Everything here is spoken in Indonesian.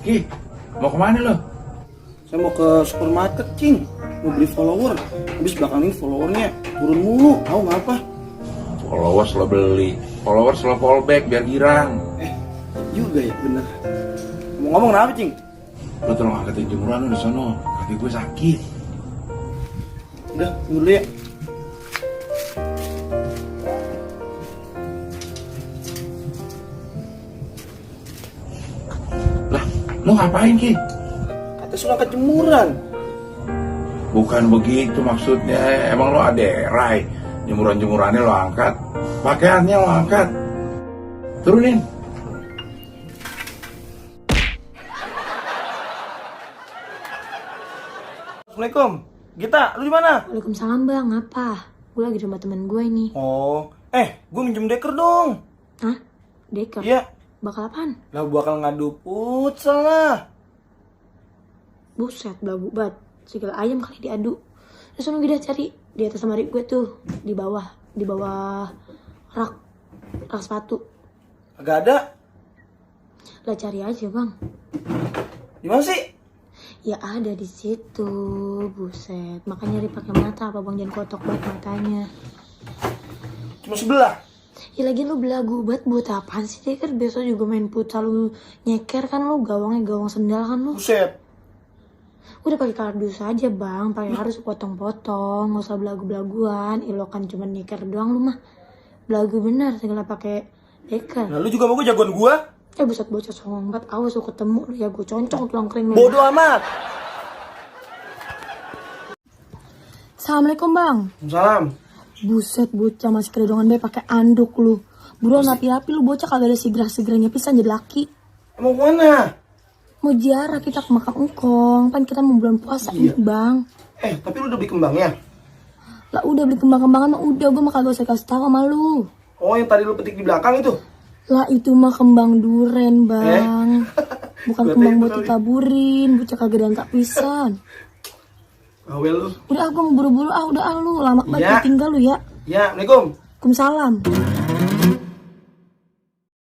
Ki, mau kemana lo? Saya mau ke supermarket, Cing. Mau beli follower. Habis belakang ini followernya turun mulu. Tahu ngapa? Followers lo beli, followers lo fallback biar girang. Juga ya, bener. Ngomong kenapa, Cing? Lo tolong angkatin jemuran lo di sono. Kaki gue sakit. Udah, tunggu dulu ya. Lah, lo ngapain Ki? Kata suruh angkat jemuran. Bukan begitu maksudnya. Emang lo aderai. Jemuran-jemurannya lo angkat, pakaiannya lo angkat. Turunin. Assalamualaikum. Gita, lu di mana? Waalaikumsalam bang, apa? Gue lagi di rumah temen gue nih. Oh, gue minjem deker dong. Hah? Deker? Iya. Bakal apaan? Lah bakal ngadu futsal lah. Buset, belagu banget. Segala ayam kali diadu. Terus lu udah cari di atas lemari gue tuh, di bawah rak sepatu. Agak ada. Lah cari aja bang. Di mana sih? Ya ada di situ, buset. Makanya nyari pakai mata apa bang, jangan kotok banget matanya. Cuma sebelah. Ya lagi lu belagu banget buat apaan sih Deker? Besok juga main futsal lu nyeker kan lu, gawangnya gawang sendal kan lu. Buset. Udah pakai kardus aja bang, pakai harus potong-potong, nggak usah belagu-belaguan. Ilo kan cuma nyeker doang lu mah. Belagu bener, segala pakai deker. Nah, lu juga mau gue jagoan gua? Buset bocah songong banget, awas lu ketemu lu ya gue concong tulang kering lu. Bodoh amat. Assalamualaikum bang. Salam. Buset bocah masih keredongan be pakai anduk lu. Buruan rapi-rapi lu bocah, kagak ada segerah-segerahnya pisan jadi laki. Mau mana? Mau ziarah kita ke makam engkong, kan kita mau bulan puasa Iya. nih bang. Tapi lu udah beli kembangnya? Lah udah beli kembang-kembangan mah udah, gue mah kagak usah kasih tahu sama lu. Oh, yang tadi lu petik di belakang itu? Lah itu mah kembang duren bang. Bukan Gua kembang tahu buat kali. ditaburin, bocah kagak diangkat pisan. Bawel lu. Udah gue mau buru-buru udah lu lama banget Iya. tinggal lu ya. Ya, Assalamualaikum. Waalaikumsalam.